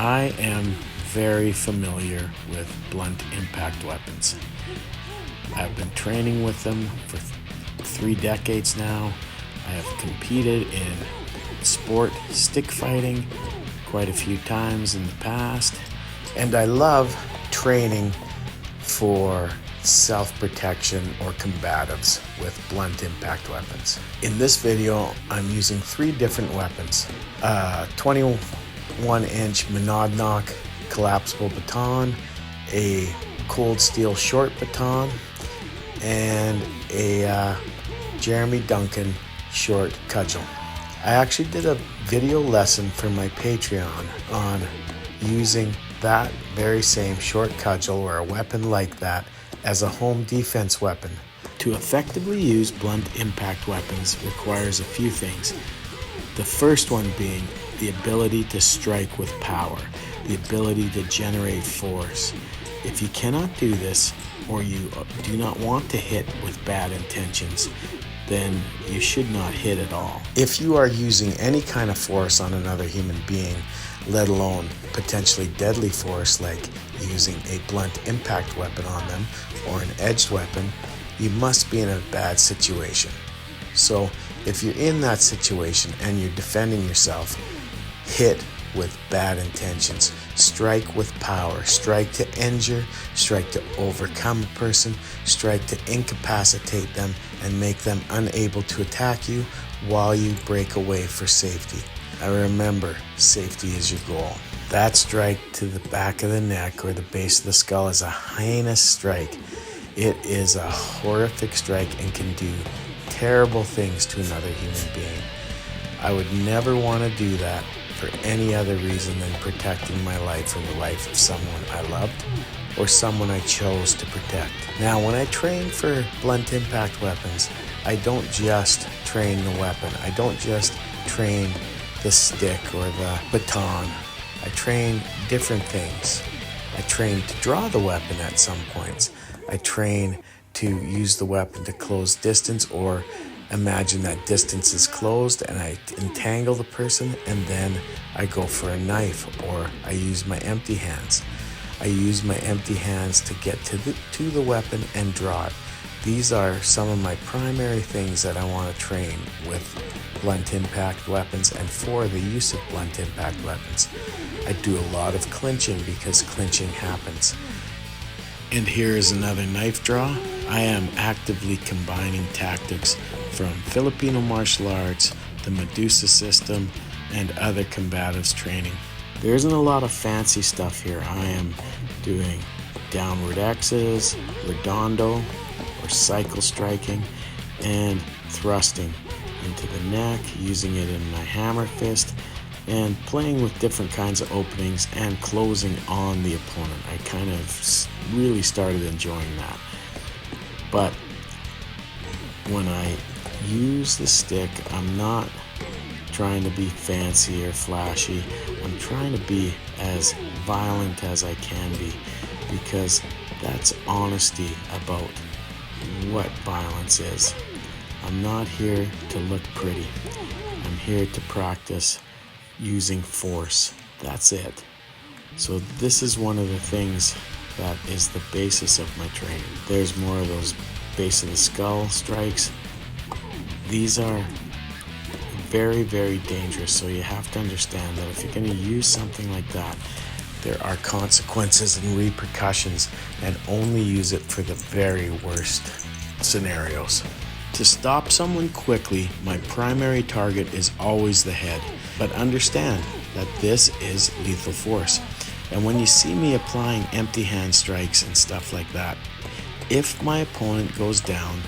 I am very familiar with blunt impact weapons. I've been training with them for 3 decades now. I have competed in sport stick fighting quite a few times in the past, and I love training for self-protection or combatives with blunt impact weapons. In this video, I'm using 3 different weapons. 21-inch monadnock collapsible baton, a cold steel short baton, and a Jeremy Duncan short cudgel. I actually did a video lesson for my Patreon on using that very same short cudgel or a weapon like that as a home defense weapon. To effectively use blunt impact weapons requires a few things. The first one being the ability to strike with power, the ability to generate force. If you cannot do this, or you do not want to hit with bad intentions, then you should not hit at all. If you are using any kind of force on another human being, let alone potentially deadly force like using a blunt impact weapon on them or an edged weapon, you must be in a bad situation. So if you're in that situation and you're defending yourself, hit with bad intentions. Strike with power. Strike to injure, strike to overcome a person, strike to incapacitate them and make them unable to attack you while you break away for safety. Remember, safety is your goal. That strike to the back of the neck or the base of the skull is a heinous strike. It is a horrific strike and can do terrible things to another human being. I would never want to do that for any other reason than protecting my life or the life of someone I loved or someone I chose to protect. Now, when I train for blunt impact weapons, I don't just train the weapon. I don't just train the stick or the baton. I train different things. I train to draw the weapon at some points. I train to use the weapon to close distance, or imagine that distance is closed and I entangle the person and then I go for a knife, or I use my empty hands. I use my empty hands to get to the weapon and draw it. These are some of my primary things that I want to train with blunt impact weapons and for the use of blunt impact weapons. I do a lot of clinching because clinching happens. And here is another knife draw. I am actively combining tactics from Filipino martial arts, the Medusa system, and other combatives training. There isn't a lot of fancy stuff here. I am doing downward X's, redondo, or cycle striking, and thrusting into the neck, using it in my hammer fist, and playing with different kinds of openings and closing on the opponent. I kind of really started enjoying that. But when I use the stick, I'm not trying to be fancy or flashy. I'm trying to be as violent as I can be, because that's honesty about what violence is. I'm not here to look pretty. I'm here to practice using force. That's it. So this is one of the things that is the basis of my training. There's more of those base of the skull strikes. These are very, very dangerous, so you have to understand that if you're going to use something like that, there are consequences and repercussions, and only use it for the very worst scenarios. To stop someone quickly, my primary target is always the head, but understand that this is lethal force. And when you see me applying empty hand strikes and stuff like that, if my opponent goes down,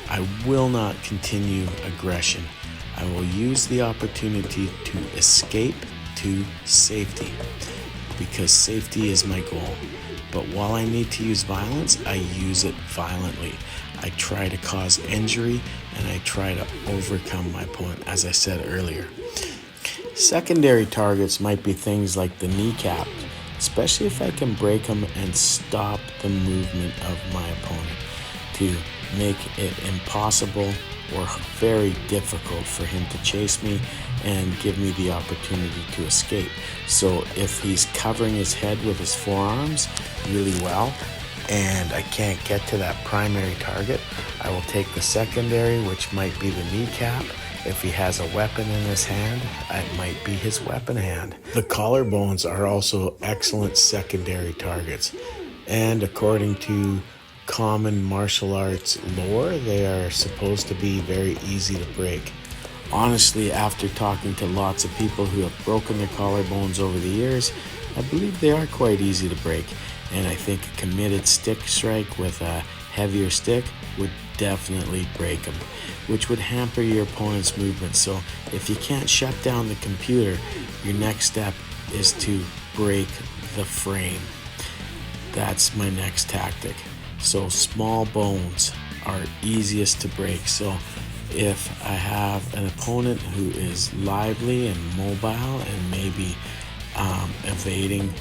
I will not continue aggression. I will use the opportunity to escape to safety, because safety is my goal. But while I need to use violence, I use it violently. I try to cause injury and I try to overcome my opponent, as I said earlier. Secondary targets might be things like the kneecap, especially if I can break them and stop the movement of my opponent to make it impossible or very difficult for him to chase me and give me the opportunity to escape. So if he's covering his head with his forearms really well and I can't get to that primary target, I will take the secondary, which might be the kneecap. If he has a weapon in his hand, it might be his weapon hand. The collarbones are also excellent secondary targets, and according to common martial arts lore, they are supposed to be very easy to break. Honestly, after talking to lots of people who have broken their collarbones over the years, I believe they are quite easy to break, and I think a committed stick strike with a heavier stick would definitely break them, which would hamper your opponent's movement. So if you can't shut down the computer, your next step is to break the frame. That's my next tactic. So small bones are easiest to break. So if I have an opponent who is lively and mobile and maybe evading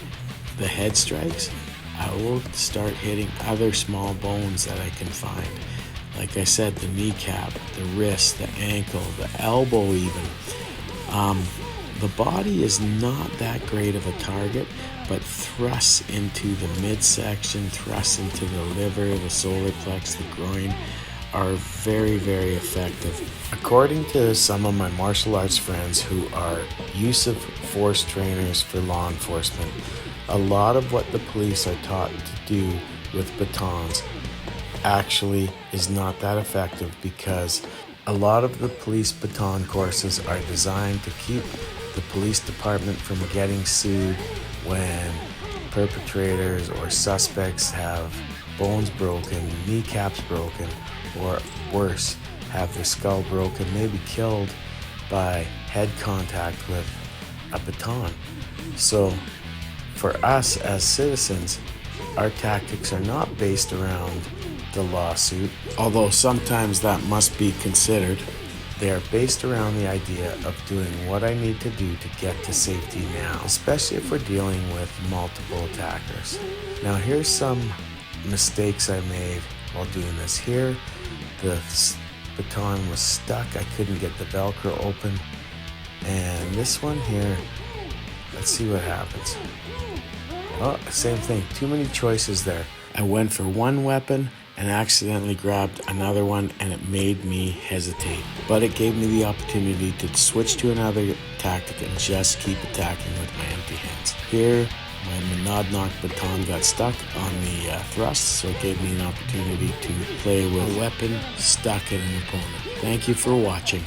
the head strikes, I will start hitting other small bones that I can find. Like I said, the kneecap, the wrist, the ankle, the elbow even. The body is not that great of a target, but thrusts into the midsection, thrusts into the liver, the solar plex, the groin are very, very effective. According to some of my martial arts friends who are use of force trainers for law enforcement, a lot of what the police are taught to do with batons actually is not that effective, because a lot of the police baton courses are designed to keep the police department from getting sued when perpetrators or suspects have bones broken, kneecaps broken, or worse, have their skull broken, maybe killed by head contact with a baton. So for us as citizens, our tactics are not based around the lawsuit, although sometimes that must be considered. They are based around the idea of doing what I need to do to get to safety now, especially if we're dealing with multiple attackers. Now here's some mistakes I made while doing this. Here, the baton was stuck. I couldn't get the Velcro open. And this one here, let's see what happens. Oh, same thing. Too many choices there. I went for one weapon and accidentally grabbed another one, and it made me hesitate. But it gave me the opportunity to switch to another tactic and just keep attacking with my empty hands. Here, my monadnock baton got stuck on the thrust, so it gave me an opportunity to play with a weapon stuck in an opponent. Thank you for watching.